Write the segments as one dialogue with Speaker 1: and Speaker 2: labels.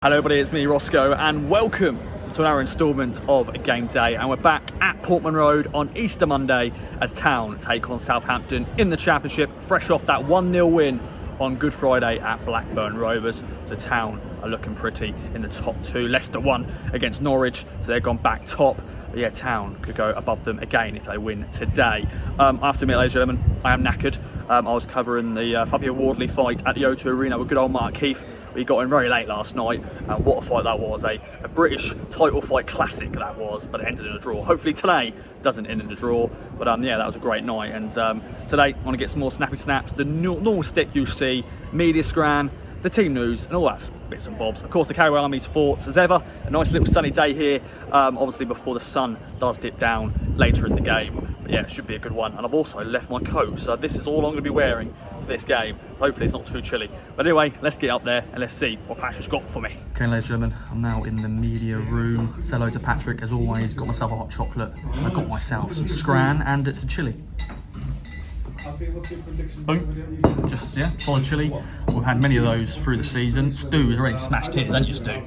Speaker 1: Hello everybody, it's me Roscoe and welcome to another instalment of Game Day, and we're back at Portman Road on Easter Monday as Town take on Southampton in the Championship, fresh off that 1-0 win on Good Friday at Blackburn Rovers. So Town are looking pretty in the top two. Leicester won against Norwich, so they've gone back top. But yeah, Town could go above them again if they win today. I have to admit, ladies and gentlemen, I am knackered. I was covering the Fabio Wardley fight at the O2 Arena with good old Mark Keith. We got in very late last night, and what a fight that was. A British title fight classic that was, but it ended in a draw. Hopefully today doesn't end in a draw, but yeah, that was a great night. And today I want to get some more snappy snaps, the normal stick you see, media scran, the team news and all that bits and bobs. Of course, the Carrow Army's thoughts as ever. A nice little sunny day here, obviously before the sun does dip down later in the game. But yeah, it should be a good one. And I've also left my coat, so this is all I'm going to be wearing for this game. So hopefully it's not too chilly. But anyway, let's get up there and let's see what Patrick's got for me. Okay, ladies and gentlemen, I'm now in the media room. Say hello to Patrick as always. Got myself a hot chocolate. I got myself some scran and it's a chilli. Boom. Just, yeah, solid chilli. We've had many of those through the season. Stu has already smashed his, hasn't you, Stu?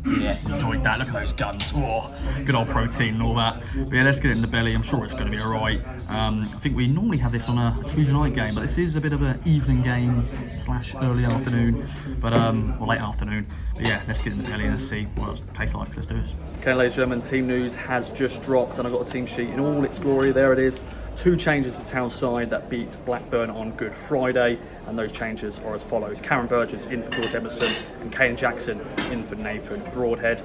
Speaker 1: Yeah, enjoyed that. Look at those guns. Oh, good old protein and all that. But yeah, let's get it in the belly. I'm sure it's going to be alright. I think we normally have this on a Tuesday night game, but this is a bit of an evening game / early afternoon, but or late afternoon. But yeah, let's get it in the belly and let's see what it tastes like. Let's do this. Okay, ladies and gentlemen, team news has just dropped, and I've got a team sheet in all its glory. There it is. 2 changes to Town side that beat Blackburn on Good Friday, and those changes are as follows. Karen Burgess in for George Emerson and Kane Jackson in for Nathan Broadhead.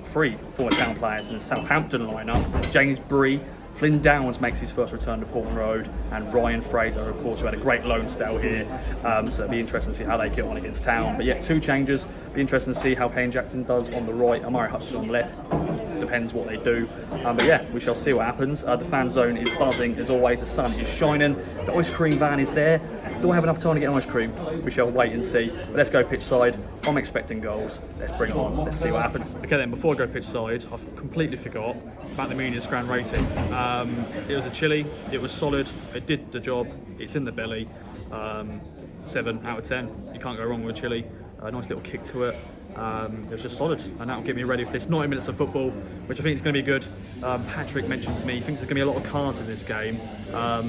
Speaker 1: 3 former Town players in the Southampton lineup. James Bree, Flynn Downs makes his first return to Portman Road, and Ryan Fraser, of course, who had a great loan spell here. So it'll be interesting to see how they get on against Town. But yeah, 2 changes. Be interesting to see how Kane Jackson does on the right, Amari Hudson on the left. Depends what they do. But yeah, we shall see what happens. The fan zone is buzzing as always. The sun is shining. The ice cream van is there. Do I have enough time to get ice cream? We shall wait and see. But let's go pitch side. I'm expecting goals. Let's bring it on. Let's see what happens. Okay then, before I go pitch side, I've completely forgot about the media scran rating. It was a chilli. It was solid. It did the job. It's in the belly. 7 out of 10. You can't go wrong with a chilli. A nice little kick to it. It was just solid, and that will get me ready for this 90 minutes of football, which I think is going to be good. Patrick mentioned to me he thinks there's going to be a lot of cards in this game,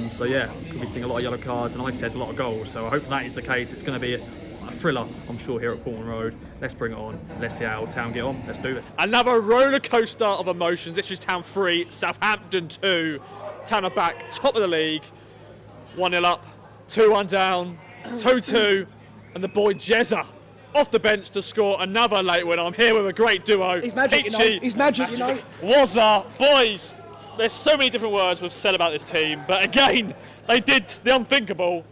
Speaker 1: so yeah, could be seeing a lot of yellow cards, and I said a lot of goals, so I hope that is the case. It's going to be a thriller, I'm sure, here at Portman Road. Let's bring it on. Let's see how Town get on. Let's do this. Another roller coaster of emotions. This is Town 3, Southampton 2. Town are back, top of the league. 1-0 up, 2-1 down, 2-2, and the boy Jezza off the bench to score another late winner. I'm here with a great duo.
Speaker 2: He's magic,
Speaker 1: Peachy,
Speaker 2: you know. He's magic, you know.
Speaker 1: Wazza, boys. There's so many different words we've said about this team, but again, they did the unthinkable.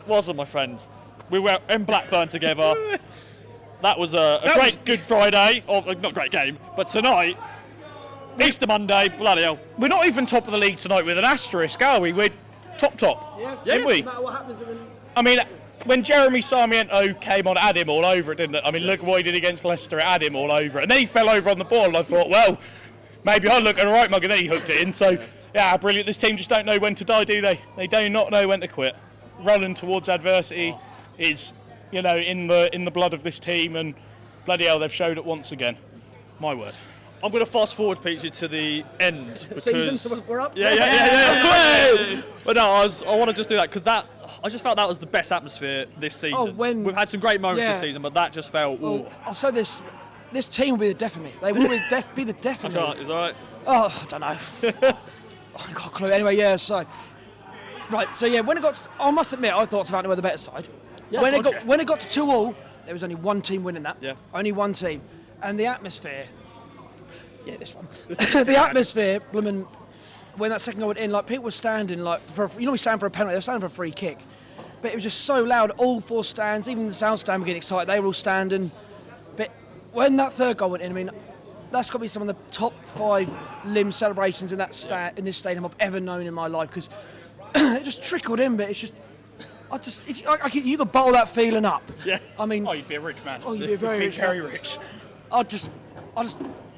Speaker 1: Wazza, my friend. We were in Blackburn together. That was a great Good Friday, or not great game, but tonight, Easter Monday, bloody hell.
Speaker 3: We're not even top of the league tonight with an asterisk, are we? We're top.
Speaker 2: Yeah,
Speaker 3: Aren't we?
Speaker 2: no matter what happens.
Speaker 3: I mean, when Jeremy Sarmiento came on, it had him all over it, didn't it? I mean, look what he did against Leicester, it had him all over it. And then he fell over on the ball, and I thought, well, maybe I'll look at a right mug, and then he hooked it in. So, yeah, brilliant. This team just don't know when to die, do they? They do not know when to quit. Rolling towards adversity is, you know, in the blood of this team, and bloody hell, they've showed it once again. My word.
Speaker 1: I'm going to fast forward, Peachy, to the end because
Speaker 2: Season, so we're up.
Speaker 1: Yeah. But no, I want to just do that because I just felt that was the best atmosphere this season. We've had some great moments this season, but that just felt.
Speaker 2: So this team will be the death of me. They will be the death of me.
Speaker 1: Is that right?
Speaker 2: Oh, I don't know. I got a clue. Anyway, yeah. So right. So yeah, when it got, I must admit, I thought Southampton were the better side. Yeah, when it got to 2-2, there was only one team winning that.
Speaker 1: Yeah.
Speaker 2: Only one team, and the atmosphere. Yeah, this one. The atmosphere, blooming, when that second goal went in, like people were standing, like we stand for a penalty, they're standing for a free kick, but it was just so loud. All 4 stands, even the South stand, were getting excited. They were all standing. But when that third goal went in, I mean, that's got to be some of the top 5 limb celebrations in that in this stadium I've ever known in my life, because it just trickled in. But it's just, you could bottle that feeling up.
Speaker 1: Yeah.
Speaker 2: I mean,
Speaker 3: Oh, you'd be a rich man.
Speaker 2: Oh, you'd be a very rich.
Speaker 3: Very rich.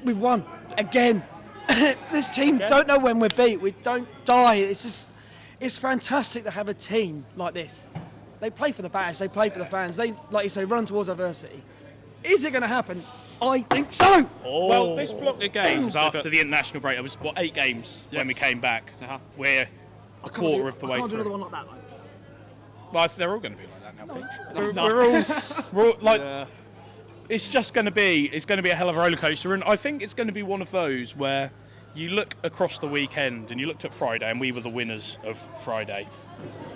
Speaker 2: We've won again. This team don't know when we're beat. We don't die. It's fantastic to have a team like this. They play for the badge. They play for the fans. They, like you say, run towards adversity. Is it going to happen? I think so.
Speaker 1: Oh.
Speaker 3: Well, this block of games after the international break, it was, 8 games when we came back. We're a quarter of the way
Speaker 2: I can't do
Speaker 3: through.
Speaker 2: another one like that, though.
Speaker 3: Well, they're all going to be like that now, Peach. We're all like, it's just going to be, a hell of a roller coaster, and I think it's going to be one of those where you look across the weekend and you looked at Friday, and we were the winners of Friday.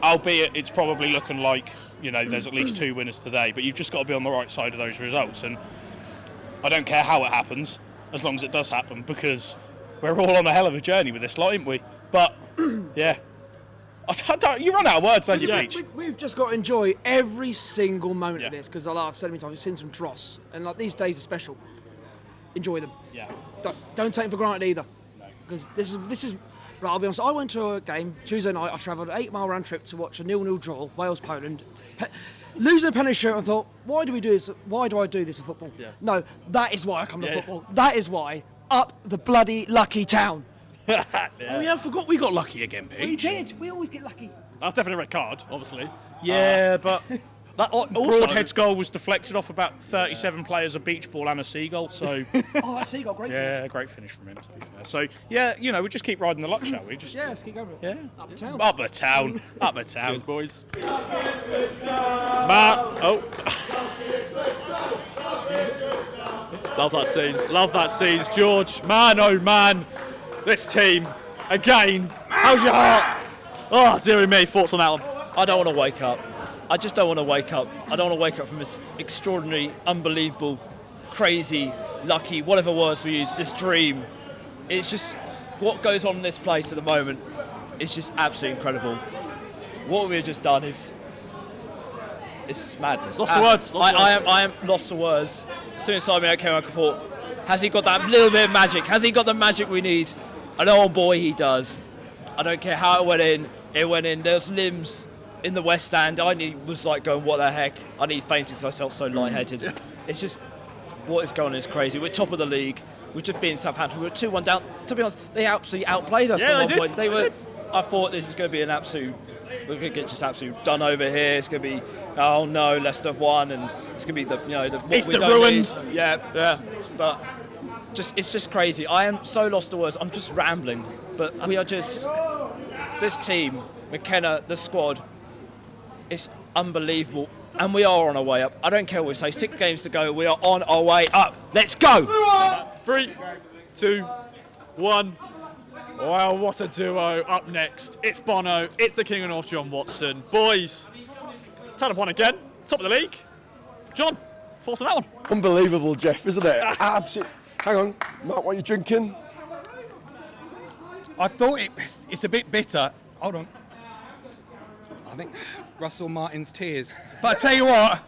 Speaker 3: Albeit it's probably looking like, there's at least 2 winners today, but you've just got to be on the right side of those results, and I don't care how it happens, as long as it does happen, because we're all on a hell of a journey with this lot, aren't we? But yeah. You run out of words, don't you, Peach?
Speaker 2: We've just got to enjoy every single moment of this, because I've said many times, I've seen some dross, and like these days are special. Enjoy them.
Speaker 3: Yeah.
Speaker 2: Don't take them for granted either, because this is. Right, I'll be honest. I went to a game Tuesday night. I travelled an 8-mile round trip to watch a 0-0 draw, Wales-Poland. Losing a penalty shoot, I thought, why do we do this? Why do I do this for football? Yeah. No, that is why I come to football. That is why. Up the bloody lucky town.
Speaker 3: Oh yeah, I forgot we got lucky again, Peach.
Speaker 2: We did. We always get lucky.
Speaker 1: That's definitely a red card, obviously.
Speaker 3: Yeah, but
Speaker 1: that
Speaker 3: Broadhead's goal was deflected off about 37 players, a beach ball and a seagull. So
Speaker 2: that seagull, great.
Speaker 3: Yeah, great finish from him, to be fair. So yeah, we just keep riding the luck, shall we?
Speaker 2: Let's keep going.
Speaker 3: Yeah.
Speaker 2: Up the town.
Speaker 3: Up the town. Up the town.
Speaker 1: Cheers, boys. Love that scenes. George, man, oh man. This team, again. How's your heart? Oh, dearie me. Thoughts on that one?
Speaker 4: I don't want to wake up. I just don't want to wake up. I don't want to wake up from this extraordinary, unbelievable, crazy, lucky, whatever words we use, this dream. It's just what goes on in this place at the moment. It's just absolutely incredible. What we've just done is madness.
Speaker 1: Lost for words.
Speaker 4: I am lost for words. As soon as Simon came out, I thought, has he got that little bit of magic? Has he got the magic we need? And oh boy, he does. I don't care how it went in. It went in. There's limbs in the West Stand. Was like going, what the heck? I need fainted because I felt so lightheaded. It's just, what is going on is crazy. We're top of the league. We've just been Southampton. We were 2-1 down. To be honest, they absolutely outplayed us at one point. I thought this is going to be we're going to get just absolutely done over here. It's going to be, oh no, Leicester have won, and it's going to be what
Speaker 1: Easter ruined.
Speaker 4: Need. Yeah. But it's just crazy. I am so lost for words. I'm just rambling. But we are just, this team, McKenna, the squad, it's unbelievable. And we are on our way up. I don't care what we say. 6 games to go. We are on our way up. Let's go.
Speaker 1: 3, 2, 1. Wow, what a duo. Up next, it's Bono. It's the King of North, John Watson. Boys, 10-1 again. Top of the league. John, thoughts on that one?
Speaker 5: Unbelievable, Jeff, isn't it? Absolutely. Hang on, Matt, what are you drinking?
Speaker 6: I thought it's a bit bitter. Hold on. I think Russell Martin's tears. But I tell you what,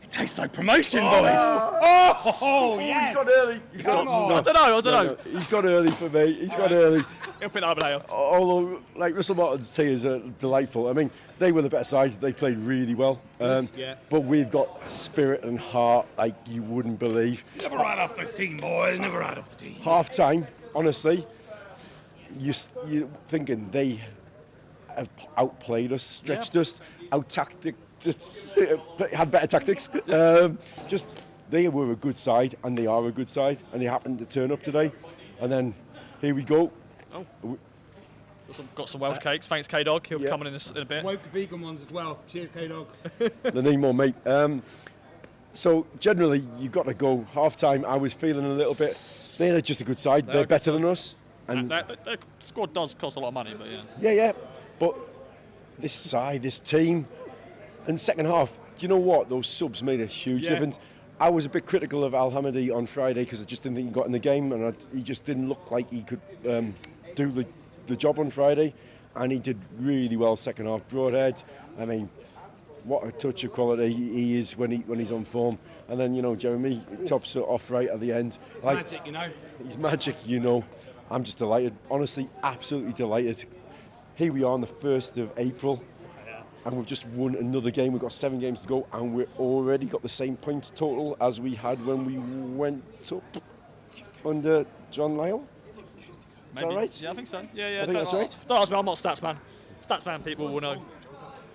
Speaker 6: it tastes like promotion, boys.
Speaker 5: Yeah. He's got early.
Speaker 1: I don't know.
Speaker 5: He's got early for me. He's got early.
Speaker 1: He'll pick that up later.
Speaker 5: Although, like, Russell Martin's tears are delightful. I mean, they were the better side. They played really well. But we've got spirit and heart like you wouldn't believe.
Speaker 3: Never right off this team, boys. Never right off the team.
Speaker 5: Half time, honestly, you're thinking they have outplayed us, stretched us, out-tacticked, had better tactics. They were a good side, and they are a good side, and they happened to turn up today. And then here we go.
Speaker 1: Oh. Got some Welsh cakes. Thanks, K-Dog. He'll be coming in a bit.
Speaker 6: Woke vegan ones as well. Cheers, K-Dog.
Speaker 5: The name more, mate. So generally, you've got to go half-time. I was feeling a little bit. They're just a good side. They're better than us.
Speaker 1: And their squad does cost a lot of money, but
Speaker 5: Yeah. But this side, this team, and second half, do you know what? Those subs made a huge difference. I was a bit critical of Al Hamidi on Friday because I just didn't think he got in the game, and he just didn't look like he could do the job on Friday, and he did really well second half. Broadhead, I mean, what a touch of quality he is when he's on form. And then, Jeremy tops it off right at the end.
Speaker 6: Magic,
Speaker 5: He's magic, I'm just delighted. Honestly, absolutely delighted. Here we are on the 1st of April, and we've just won another game. We've got 7 games to go, and we've already got the same points total as we had when we went up under John Lyall. Is that right?
Speaker 1: Yeah, I think so. Yeah.
Speaker 5: I think that's right.
Speaker 1: Don't ask me, I'm not stats man. Stats man people will know.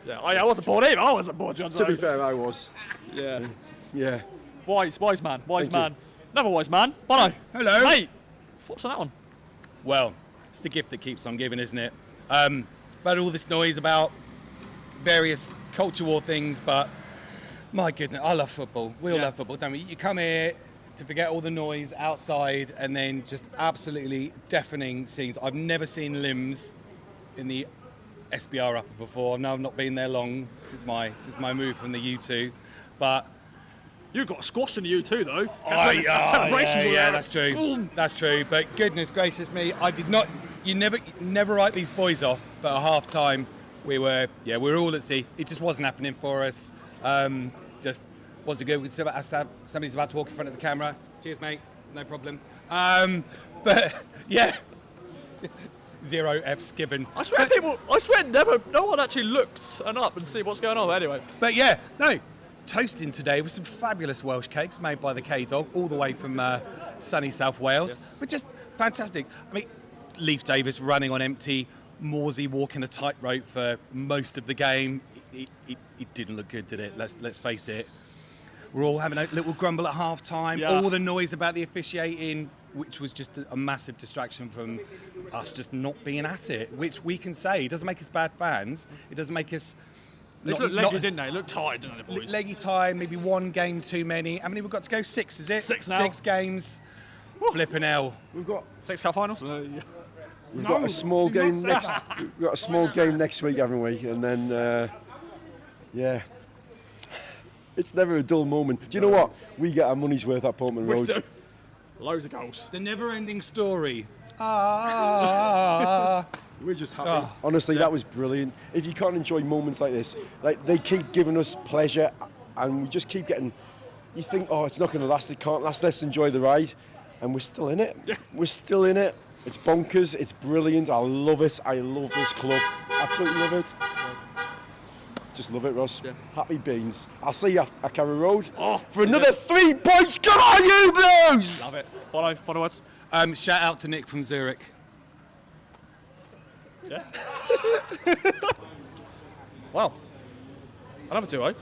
Speaker 1: Yeah, I wasn't bored either. I wasn't bored, John.
Speaker 5: To be fair, I was.
Speaker 1: Yeah.
Speaker 5: Yeah.
Speaker 1: Wise man.
Speaker 5: Thank you.
Speaker 1: Another wise man. Bono.
Speaker 6: Hello.
Speaker 1: Mate, thoughts on that one?
Speaker 6: Well, it's the gift that keeps on giving, isn't it? About all this noise about various culture war things, but my goodness, I love football. We all love football, don't we? You come here to forget all the noise outside and then just absolutely deafening scenes. I've never seen limbs in the SBR upper before. No, I've not been there long since my move from the U2, but
Speaker 1: You got squashed in the U2 though.
Speaker 6: celebrations. Yeah, that's true.
Speaker 1: Boom.
Speaker 6: That's true. But goodness gracious me, I did not. You never write these boys off. But at half time, we were all at sea. It just wasn't happening for us. Just wasn't good. Somebody's about to walk in front of the camera. Cheers, mate. No problem. But yeah. 0 F's given.
Speaker 1: I swear no one actually looks up and see what's going on anyway.
Speaker 6: But yeah, no. Toasting today with some fabulous Welsh cakes made by the K-Dog, all the way from sunny South Wales.
Speaker 1: Yes.
Speaker 6: But just fantastic. I mean, Leif Davis running on empty, Morsey walking a tightrope for most of the game. It didn't look good, did it? Let's face it. We're all having a little grumble at half-time.
Speaker 1: Yeah.
Speaker 6: All the noise about the officiating, which was just a massive distraction from us just not being at it, which we can say. It doesn't make us bad fans. It doesn't make us...
Speaker 1: They looked leggy, didn't they? They looked tired, didn't they, boys?
Speaker 6: Leggy time, maybe one game too many. How many we've got to go? 6, is it?
Speaker 1: 6 now.
Speaker 6: 6 games. Flipping hell.
Speaker 5: We've got
Speaker 1: 6 cup finals.
Speaker 5: we've got a small game next. We've got a small game next week, haven't we? And then yeah, it's never a dull moment. Do you know what? We get our money's worth at Portman Road.
Speaker 1: do. Loads of goals.
Speaker 6: The never-ending story.
Speaker 5: We're just happy. Honestly, that was brilliant. If you can't enjoy moments like this, like they keep giving us pleasure, and we just keep getting. You think, oh, it's not going to last. It can't last. Let's enjoy the ride, and we're still in it.
Speaker 1: Yeah.
Speaker 5: We're still in it. It's bonkers. It's brilliant. I love it. I love this club. Absolutely love it. Just love it, Ross.
Speaker 1: Yeah.
Speaker 5: Happy beans. I'll see you at Carrow Road for
Speaker 1: yeah.
Speaker 5: another 3 points. Come on, you Blues!
Speaker 1: Love it. Follow us.
Speaker 6: Shout out to Nick from Zurich.
Speaker 1: Yeah. Well, another duo.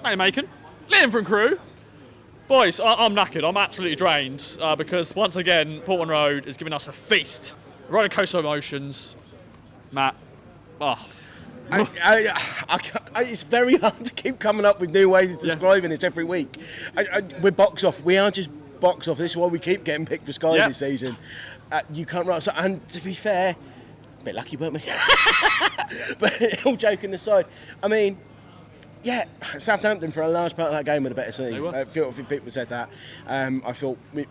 Speaker 1: Hey, Macon. Liam from Crew. Boys, I'm knackered. I'm absolutely drained because once again, Portman Road is giving us a feast. Roller coaster of emotions. Matt.
Speaker 7: It's very hard to keep coming up with new ways of describing this every week. We're box off. We are just box off. This is why we keep getting picked for Sky this season. You can't write. So, and to be fair, a bit lucky, weren't we? But all joking aside, I mean, yeah, Southampton for a large part of that game were the better team. A few people said that. I thought we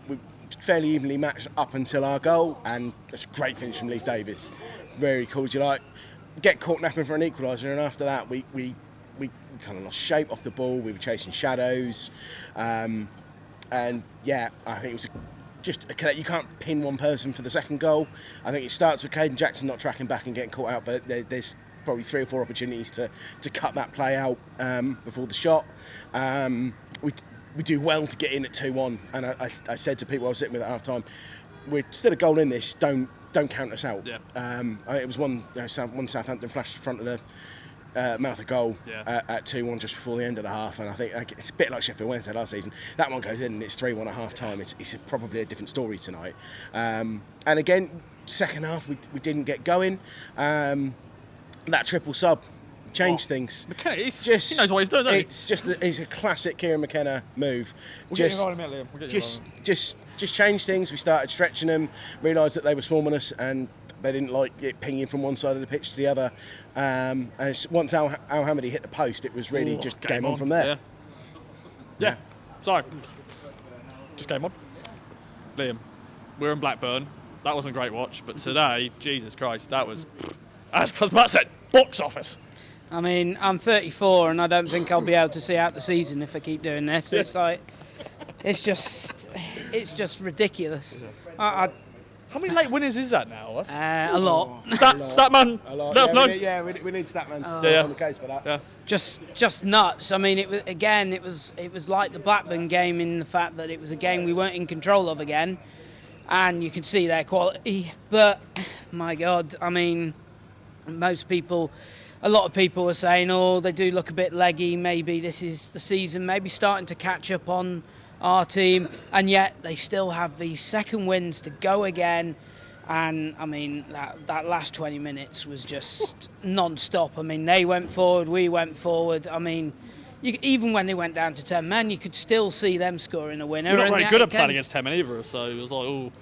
Speaker 7: fairly evenly matched up until our goal, and it's a great finish from Leif Davis. Very cool. Do you like get caught napping for an equaliser, and after that we kind of lost shape off the ball. We were chasing shadows, and yeah, I think it was you can't pin one person for the second goal. I think it starts with Caden Jackson not tracking back and getting caught out, but there's probably 3 or 4 opportunities to cut that play out before the shot. We do well to get in at 2-1, and I said to people I was sitting with at half time, we're still a goal in this, don't count us out.
Speaker 1: Yeah.
Speaker 7: It was one Southampton flashed in front of the mouth of goal at 2-1 just before the end of the half, and I think it's a bit like Sheffield Wednesday last season. That one goes in and it's 3-1 at half time. It's probably a different story tonight. And again, second half we didn't get going. That triple sub changed things.
Speaker 1: McKenna, he knows what he's doing, doesn't he?
Speaker 7: It's a classic Kieran McKenna move.
Speaker 1: We'll get you involved in a minute, Liam. We'll get you involved.
Speaker 7: Just changed things. We started stretching them, realised that they were swarming us, and they didn't like it pinging from one side of the pitch to the other. And once Al Hamady hit the post, it was really just game on from there.
Speaker 1: Yeah. Sorry. Just game on. Liam, we're in Blackburn. That wasn't a great watch, but today, Jesus Christ, that was, as Matt said, box office.
Speaker 8: I mean, I'm 34 and I don't think I'll be able to see out the season if I keep doing this. It's like, it's just ridiculous.
Speaker 1: How many late winners is that now?
Speaker 8: A lot.
Speaker 1: Statman.
Speaker 7: A lot.
Speaker 1: Let us know.
Speaker 7: We need Statman
Speaker 1: Yeah.
Speaker 7: on the case for that.
Speaker 1: Yeah.
Speaker 8: Just nuts. I mean, it was like the Blackburn game in the fact that it was a game we weren't in control of again, and you could see their quality. But my God, I mean, most people a lot of people were saying, oh, they do look a bit leggy, maybe this is the season, maybe starting to catch up on our team, and yet they still have these second wins to go again. And I mean, that last 20 minutes was just non-stop. I mean, they went forward, we went forward. I mean, even when they went down to 10 men, you could still see them scoring a winner.
Speaker 1: We're not very good at playing against 10 men either, so it was like, oh.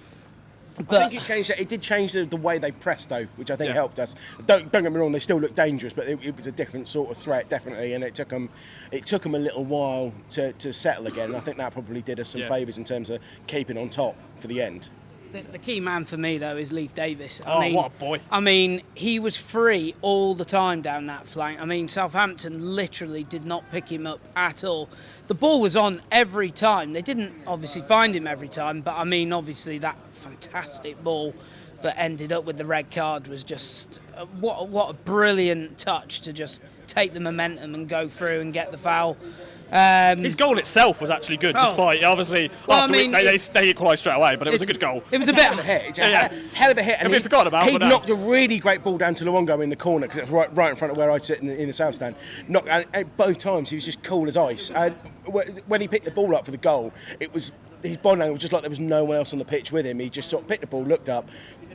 Speaker 7: But I think it changed. It did change the way they pressed, though, which I think helped us. Don't get me wrong; they still looked dangerous, but it was a different sort of threat, definitely. And it took them a little while to settle again. And I think that probably did us some favours in terms of keeping on top for the end.
Speaker 8: The key man for me, though, is Leif Davis.
Speaker 1: What a boy.
Speaker 8: I mean, he was free all the time down that flank. I mean, Southampton literally did not pick him up at all. The ball was on every time. They didn't obviously find him every time, but I mean, obviously that fantastic ball that ended up with the red card was just what a brilliant touch to just take the momentum and go through and get the foul.
Speaker 1: His goal itself was actually good, despite obviously they equalised straight away, but it was a good goal.
Speaker 8: It was a bit
Speaker 7: hell of a hit. It's a hell of a hit, and
Speaker 1: we forgot about.
Speaker 7: He knocked a really great ball down to Luongo in the corner because it was right in front of where I sit in the south stand. And both times he was just cool as ice. And when he picked the ball up for the goal, it was his body language was just like there was no one else on the pitch with him. He just sort of picked the ball, looked up,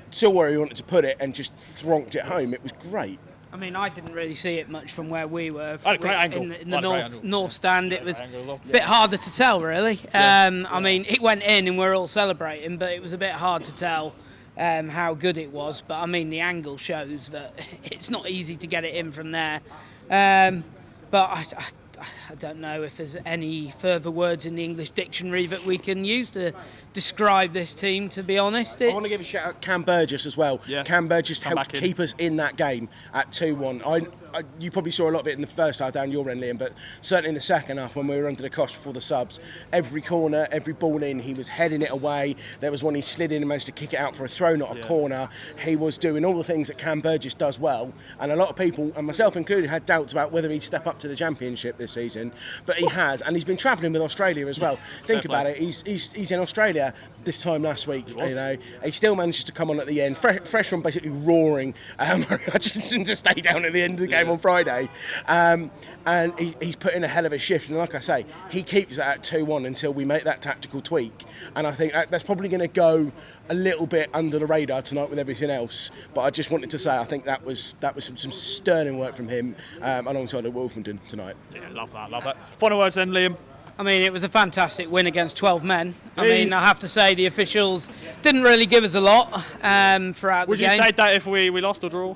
Speaker 7: saw where he wanted to put it, and just thronked it home. It was great.
Speaker 8: I mean, I didn't really see it much from where we were.
Speaker 1: I had a great angle.
Speaker 8: In the north stand, it was a bit harder to tell, really. I mean, it went in and we're all celebrating, but it was a bit hard to tell how good it was. But, I mean, the angle shows that it's not easy to get it in from there. But I don't know if there's any further words in the English dictionary that we can use to describe this team, to be honest.
Speaker 7: I want to give a shout out to Cam Burgess as well.
Speaker 1: Yeah.
Speaker 7: Cam Burgess helped keep us in that game at 2-1. You probably saw a lot of it in the first half down your end, Liam, but certainly in the second half when we were under the cosh before the subs, every corner, every ball in, he was heading it away. There was one he slid in and managed to kick it out for a throw, not a corner. He was doing all the things that Cam Burgess does well, and a lot of people, and myself included, had doubts about whether he'd step up to the Championship this season, but he has, and he's been travelling with Australia as well. Think about it, he's in Australia this time last week, you know. He still manages to come on at the end, fresh from basically roaring Murray Hutchinson to stay down at the end of the game on Friday, and he's put in a hell of a shift, and like I say, he keeps that at 2-1 until we make that tactical tweak, and I think that's probably going to go a little bit under the radar tonight with everything else, but I just wanted to say I think that was some sterling work from him alongside Wolfenden tonight.
Speaker 1: Yeah, love that. Final words then, Liam.
Speaker 8: I mean, it was a fantastic win against 12 men. I mean, I have to say the officials didn't really give us a lot throughout the game.
Speaker 1: Would you say that if we lost or draw?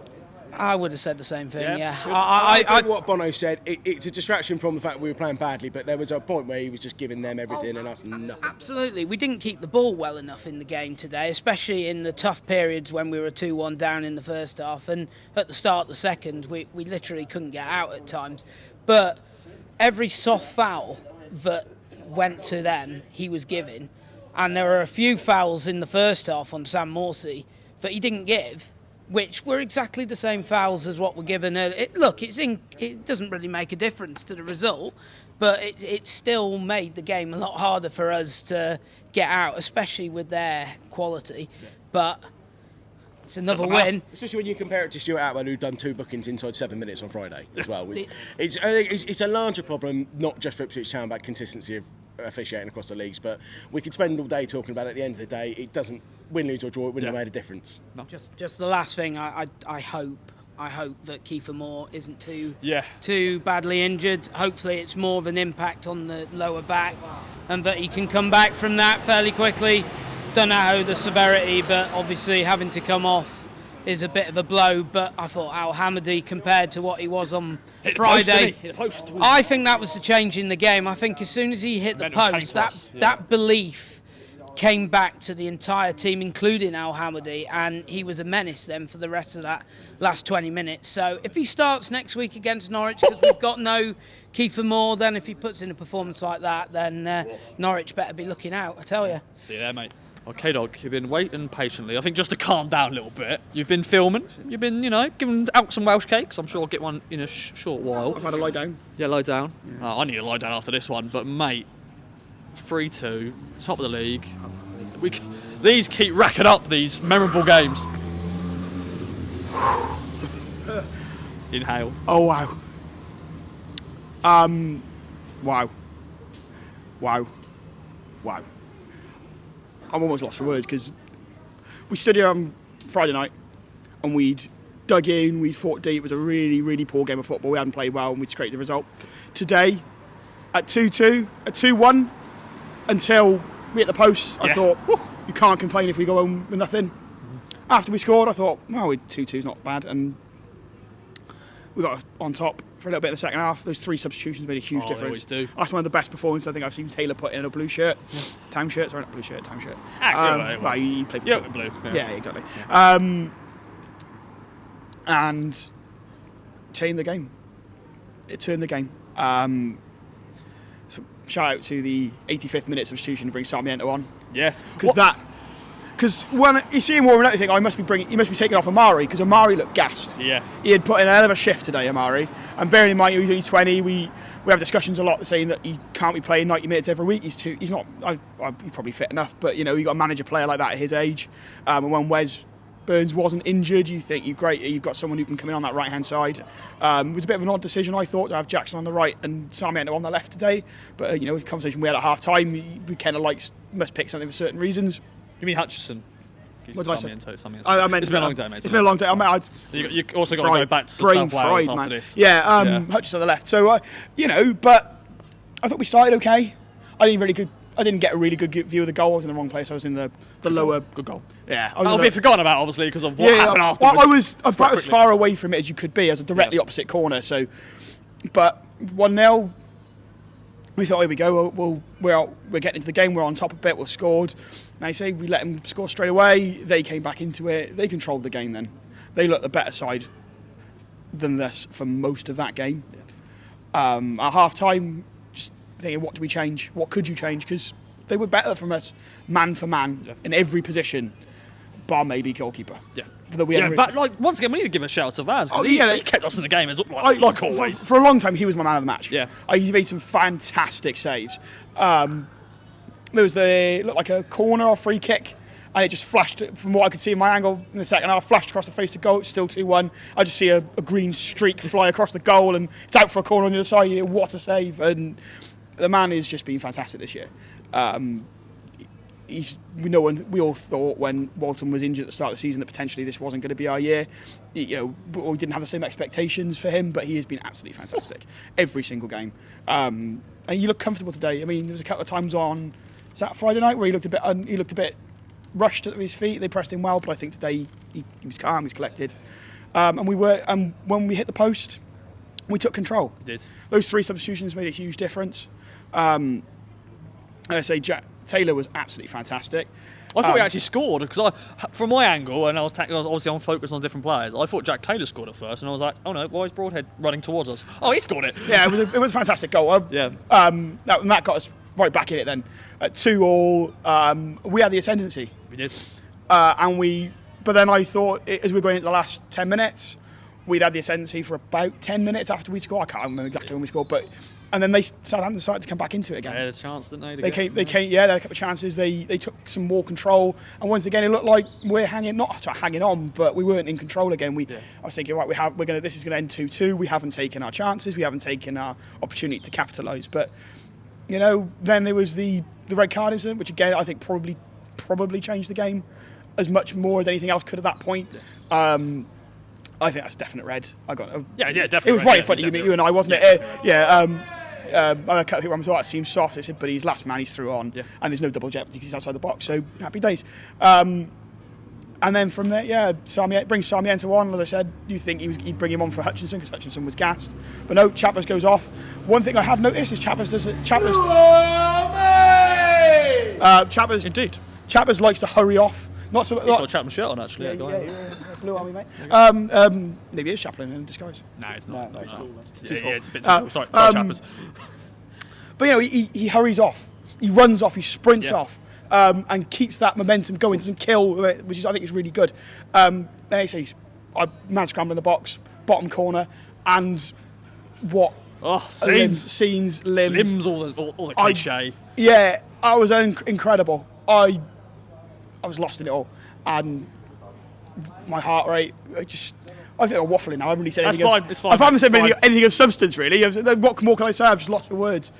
Speaker 8: I would have said the same thing, yeah.
Speaker 7: I think what Bono said, it's a distraction from the fact we were playing badly, but there was a point where he was just giving them everything and us nothing.
Speaker 8: Absolutely. We didn't keep the ball well enough in the game today, especially in the tough periods when we were 2-1 down in the first half, and at the start of the second, we literally couldn't get out at times. But every soft foul that went to them, he was giving, and there were a few fouls in the first half on Sam Morsey that he didn't give, which were exactly the same fouls as what were given earlier. It doesn't really make a difference to the result, but it still made the game a lot harder for us to get out, especially with their quality. But it's another win.
Speaker 7: Especially when you compare it to Stuart Atwell, who'd done 2 bookings inside 7 minutes on Friday as well. It's a larger problem, not just for Ipswich Town, but consistency of officiating across the leagues. But we could spend all day talking about it. At the end of the day, it doesn't win, lose or draw. It wouldn't have made a difference.
Speaker 8: No. Just the last thing, I hope that Kiefer Moore isn't too badly injured. Hopefully it's more of an impact on the lower back and that he can come back from that fairly quickly. Don't know how the severity, but obviously having to come off is a bit of a blow. But I thought Al Hamadi, compared to what he was on Friday, I think that was the change in the game. I think as soon as he hit the post, that belief came back to the entire team, including Al Hamadi, and he was a menace then for the rest of that last 20 minutes. So if he starts next week against Norwich, because we've got no Kiefer Moore, then if he puts in a performance like that, then Norwich better be looking out, I tell you.
Speaker 1: See you there, mate. Okay, Dog, you've been waiting patiently. I think just to calm down a little bit, you've been filming. You've been, giving out some Welsh cakes. I'm sure I'll get one in a short while.
Speaker 7: I've had a lie down.
Speaker 1: Yeah, lie down. Yeah. I need to lie down after this one. But, mate, 3-2, top of the league. These keep racking up, these memorable games. Inhale.
Speaker 9: Oh, wow. Wow. I'm almost lost for words because we stood here on Friday night and we'd dug in, we'd fought deep. It was a really, really poor game of football. We hadn't played well and we'd scraped the result. Today, at 2-2, at 2-1, until we hit the post, I thought, you can't complain if we go home with nothing. After we scored, I thought, well, 2-2's not bad. And we got on top for a little bit in the second half. Those 3 substitutions made a huge difference.
Speaker 1: They always do.
Speaker 9: That's one of the best performances I think I've seen Taylor put in a blue shirt. Time shirt, sorry, not blue shirt, time shirt.
Speaker 1: Well,
Speaker 9: he played for
Speaker 1: blue.
Speaker 9: Yeah, exactly. Yeah. And changed the game. It turned the game. So shout out to the 85th minute substitution to bring Sarmiento on.
Speaker 1: Yes.
Speaker 9: Because when you see him warming up, you think, he must be taking off Amari, because Amari looked gassed.
Speaker 1: Yeah.
Speaker 9: He had put in a hell of a shift today, Amari. And bearing in mind he's only 20, we have discussions a lot saying that he can't be playing 90 minutes every week. He's not. He's probably fit enough, but you got to manage a player like that at his age. And when Wes Burns wasn't injured, you think you've got someone who can come in on that right hand side. It was a bit of an odd decision, I thought, to have Jackson on the right and Sarmiento on the left today. But the conversation we had at half time, we kind of must pick something for certain reasons.
Speaker 1: You mean Hutchison?
Speaker 9: What did I say?
Speaker 1: I meant it's been a long day, mate.
Speaker 9: It's been a long day.
Speaker 1: You also got to go back to South Wales after this.
Speaker 9: Yeah, Hutchison on the left. So, but I thought we started okay. I didn't get a really good view of the goal. I was in the wrong place. I was in the lower.
Speaker 1: Good goal.
Speaker 9: Yeah.
Speaker 1: That'll be forgotten about, obviously, because of what happened afterwards.
Speaker 9: I was about as far away from it as you could be, as a directly opposite corner. So, but 1-0. We thought, here we go. We're getting into the game. We're on top a bit. We've scored. Now you say we let them score straight away. They came back into it. They controlled the game. Then they looked the better side than this for most of that game. Yeah. At half time, just thinking, what do we change? What could you change? Because they were better from us, man for man, in every position, bar maybe goalkeeper.
Speaker 1: Yeah.
Speaker 9: But
Speaker 1: once again, we need to give a shout out to Vaz, because he kept us in the game, like always.
Speaker 9: For a long time, he was my man of the match.
Speaker 1: Yeah.
Speaker 9: He made some fantastic saves. There looked like a corner or free kick, and it just flashed, from what I could see in my angle in the second half, flashed across the face of goal. It's still 2-1. I just see a green streak fly across the goal, and it's out for a corner on the other side. What a save. And the man has just been fantastic this year. We all thought when Walton was injured at the start of the season that potentially this wasn't going to be our year. We didn't have the same expectations for him, but he has been absolutely fantastic every single game. And he looked comfortable today. I mean, there was a couple of times on Friday night where he looked a bit rushed at his feet. They pressed him well, but I think today he was calm, he was collected. And when we hit the post, we took control.
Speaker 1: We did.
Speaker 9: Those 3 substitutions made a huge difference. I say Taylor was absolutely fantastic.
Speaker 1: I thought we actually scored, because from my angle, and I was obviously on focus on different players, I thought Jack Taylor scored it first, and I was like, oh no, why is Broadhead running towards us? Oh, he scored it.
Speaker 9: Yeah, it was a fantastic goal. That got us right back in it then. At 2-2, we had the ascendancy.
Speaker 1: We did.
Speaker 9: But then I thought, as we were going into the last 10 minutes, we'd had the ascendancy for about 10 minutes after we scored. I can't remember exactly when we scored, and then Southampton started to come back into it again.
Speaker 1: They had a chance, didn't they?
Speaker 9: They had a couple of chances. They took some more control, and once again, it looked like we're hanging on, but we weren't in control again. I was thinking, right, this is going to end 2-2. We haven't taken our chances. We haven't taken our opportunity to capitalise. But then there was the red card incident, which again I think probably changed the game as much more as anything else could at that point. I think that's definite red.
Speaker 1: Definitely.
Speaker 9: It was right in front of you and I, wasn't it? I cut people. I thought it seems soft. I said, but he's last man. He's through on, and there's no double jeopardy because he's outside the box. So happy days. And then from there, brings Sarmiento on. As I said, you think he'd bring him on for Hutchinson because Hutchinson was gassed, but no. Chappers goes off. One thing I have noticed is Chappers.
Speaker 1: Indeed.
Speaker 9: Chappers likes to hurry off.
Speaker 1: He's got a Chapman shirt on, actually.
Speaker 9: Blue army, mate. Maybe it's Chaplin in disguise.
Speaker 1: No, it's not.
Speaker 9: No,
Speaker 1: it's too tall. It's a bit too tall. Sorry, Chappers.
Speaker 9: But he hurries off. He runs off. He sprints off. And keeps that momentum going, doesn't kill, which I think is really good. Then he says, man scrambling the box, bottom corner, and what?
Speaker 1: Scenes,
Speaker 9: limbs,
Speaker 1: all the cliche.
Speaker 9: I was incredible. I was lost in it all, and my heart rate I think I'm waffling now. I haven't really said
Speaker 1: That's
Speaker 9: anything.
Speaker 1: fine. It's fine.
Speaker 9: I haven't said
Speaker 1: It's fine.
Speaker 9: anything of substance really. What more can I say? I've just lost the words.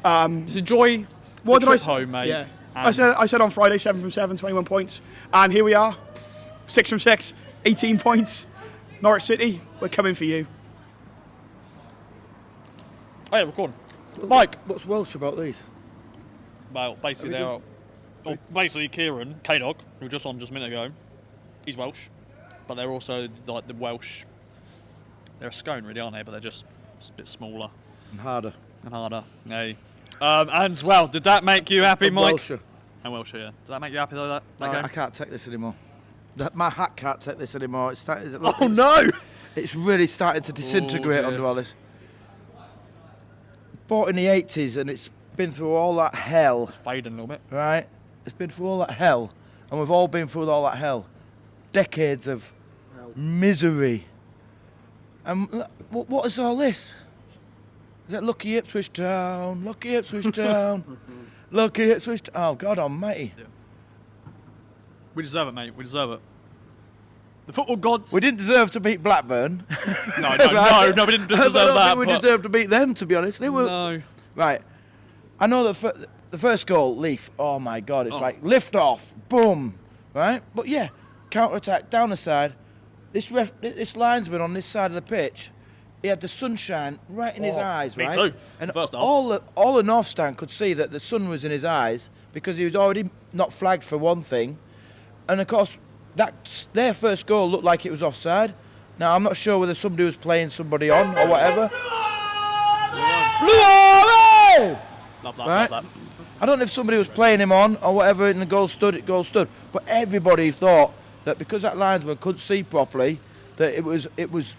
Speaker 1: Just enjoy
Speaker 9: What
Speaker 1: the
Speaker 9: did I
Speaker 1: trip
Speaker 9: say?
Speaker 1: home, mate.
Speaker 9: Yeah.
Speaker 1: And
Speaker 9: I said on Friday 7 from 7, 21 points, and here we are, 6 from 6, 18 points. Norwich City, we're coming for you.
Speaker 1: Oh, yeah, recording. Mike.
Speaker 10: What's Welsh about these?
Speaker 1: Well, basically basically Kieran, K-Dog, who was just on just a minute ago, he's Welsh, but they're also like the Welsh. They're a scone, really, aren't they? But they're just a bit smaller
Speaker 10: And harder.
Speaker 1: and harder. Yeah. And well, did that make you happy, Mike?
Speaker 10: Welsh.
Speaker 1: And Welsh, yeah. Did that make you happy though? That game?
Speaker 10: I can't take this anymore. My hat can't take this anymore. It's starting.
Speaker 1: Oh no!
Speaker 10: It's really starting to disintegrate
Speaker 1: dear.
Speaker 10: under all this. Bought in the 80s, and it's been through all that hell.
Speaker 1: Fading a little bit.
Speaker 10: Right? It's been through all that hell, and we've all been through all that hell. Decades of misery. And what is all this? Is that lucky Ipswich Town? Lucky Ipswich Town? Lucky Ipswich Town? Oh, God almighty.
Speaker 1: Yeah. We deserve it, mate. We deserve it. The football gods.
Speaker 10: We didn't deserve to beat Blackburn.
Speaker 1: No,
Speaker 10: Right?
Speaker 1: we didn't deserve
Speaker 10: I don't
Speaker 1: that.
Speaker 10: think we
Speaker 1: but
Speaker 10: deserved to beat them, to be honest. They were
Speaker 1: No.
Speaker 10: right. I know that the first goal, Leaf. Oh my God! It's like lift off, boom, right? But yeah, counter attack down the side. This linesman on this side of the pitch, he had the sunshine right in his eyes,
Speaker 1: me
Speaker 10: right?
Speaker 1: too.
Speaker 10: And
Speaker 1: First half.
Speaker 10: all the North stand could see that the sun was in his eyes because he was already not flagged for one thing, and of course their first goal looked like it was offside. Now I'm not sure whether somebody was playing somebody on or whatever.
Speaker 1: Love that,
Speaker 10: Right?
Speaker 1: love that.
Speaker 10: I don't know if somebody was playing him on or whatever, and the goal stood. But everybody thought that because that linesman couldn't see properly, that it was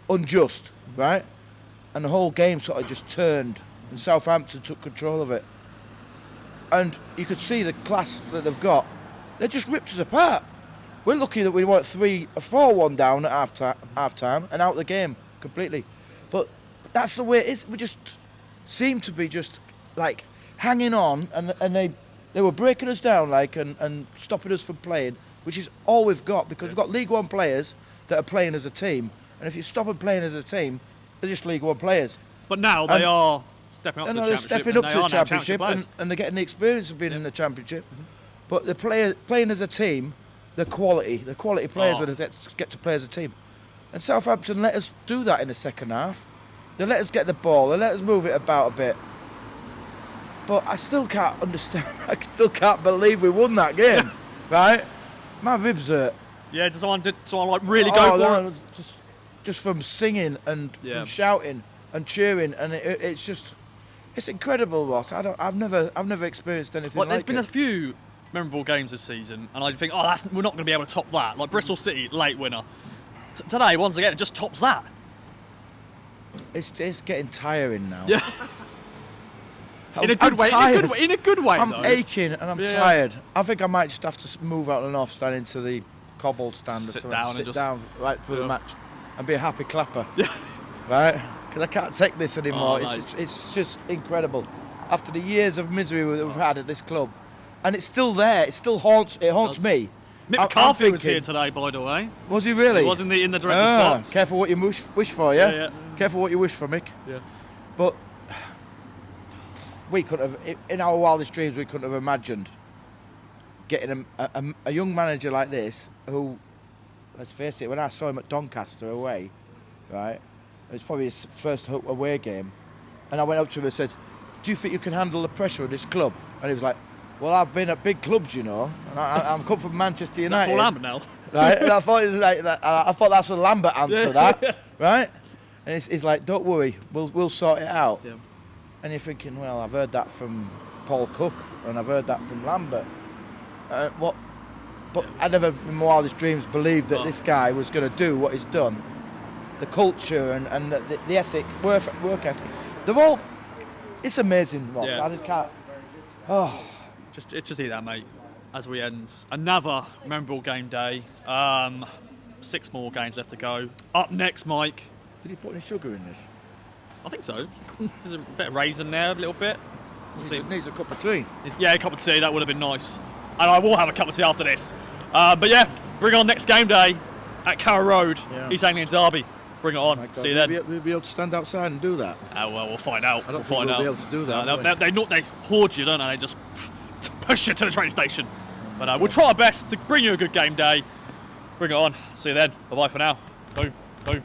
Speaker 10: unjust, right? And the whole game sort of just turned, and Southampton took control of it. And you could see the class that they've got. They just ripped us apart. We're lucky that we went 4-1 down at half time and out the game completely. But that's the way it is. We just seem to be just like hanging on, and they were breaking us down and stopping us from playing, which is all we've got, because we've got League One players that are playing as a team, and if you stop them playing as a team, they're just League One players.
Speaker 1: But now they are stepping up to the
Speaker 10: They're
Speaker 1: championship.
Speaker 10: stepping up
Speaker 1: and
Speaker 10: to
Speaker 1: they
Speaker 10: the
Speaker 1: are now
Speaker 10: championship,
Speaker 1: players.
Speaker 10: and they're getting the experience of being in the championship. But they're playing as a team. The quality players when they get to play as a team. And Southampton let us do that in the second half. They let us get the ball. They let us move it about a bit. But I still can't understand. I still can't believe we won that game, right? My ribs hurt.
Speaker 1: Yeah, did someone like really go for it?
Speaker 10: Just from singing and from shouting and cheering, and it's incredible, Ross. I've never experienced anything like
Speaker 1: There's
Speaker 10: it.
Speaker 1: been a few memorable games this season, and I think, we're not going to be able to top that. Like Bristol City, late winner. Today, once again, it just tops that.
Speaker 10: It's getting tiring now.
Speaker 1: Yeah. In a good way. In a good way.
Speaker 10: I'm
Speaker 1: though.
Speaker 10: aching and I'm tired. I think I might just have to move out of the North stand into the cobbled stand or something. Sit down right through the match and be a happy clapper. Yeah. Right? Because I can't take this anymore. It's just incredible. After the years of misery that we've had at this club, and it's still there. It still haunts me.
Speaker 1: Mick McCarthy was here today, by the way.
Speaker 10: Was he really?
Speaker 1: He was in the director's box.
Speaker 10: Careful what you wish for, yeah?
Speaker 1: Yeah.
Speaker 10: Careful what you wish for, Mick.
Speaker 1: Yeah.
Speaker 10: But we could have, in our wildest dreams, we couldn't have imagined getting a young manager like this who, let's face it, when I saw him at Doncaster away, right, it was probably his first away game, and I went up to him and said, do you think you can handle the pressure of this club? And he was like, well, I've been at big clubs, you know, and I'm come from Manchester United.
Speaker 1: Paul Lambert now.
Speaker 10: Right, and I thought it was like that. I thought that's what Lambert answered that, right? And he's like, don't worry, we'll sort it out. Yeah. And you're thinking, well, I've heard that from Paul Cook, and I've heard that from Lambert. But I never, in my wildest dreams, believed that this guy was going to do what he's done. The culture and the ethic, work ethic. They're all. It's amazing, Ross.
Speaker 1: Yeah.
Speaker 10: I just can't.
Speaker 1: Just eat that, mate. As we end another memorable game day. 6 more games left to go. Up next, Mike.
Speaker 10: Did he put any sugar in this?
Speaker 1: I think so. There's a bit of raisin there, a little bit.
Speaker 10: Needs a cup of tea.
Speaker 1: Yeah, a cup of tea. That would have been nice. And I will have a cup of tea after this. But yeah, bring on next game day. at Carrow Road, East Anglian Derby. Bring it on. See you then.
Speaker 10: We'll be able to stand outside and do that.
Speaker 1: Well, we'll find out.
Speaker 10: I don't think we'll be able to do that.
Speaker 1: They hoard you, don't they? They just push you to the train station. But we'll try our best to bring you a good game day. Bring it on. See you then. Bye-bye for now. Boom. Boom.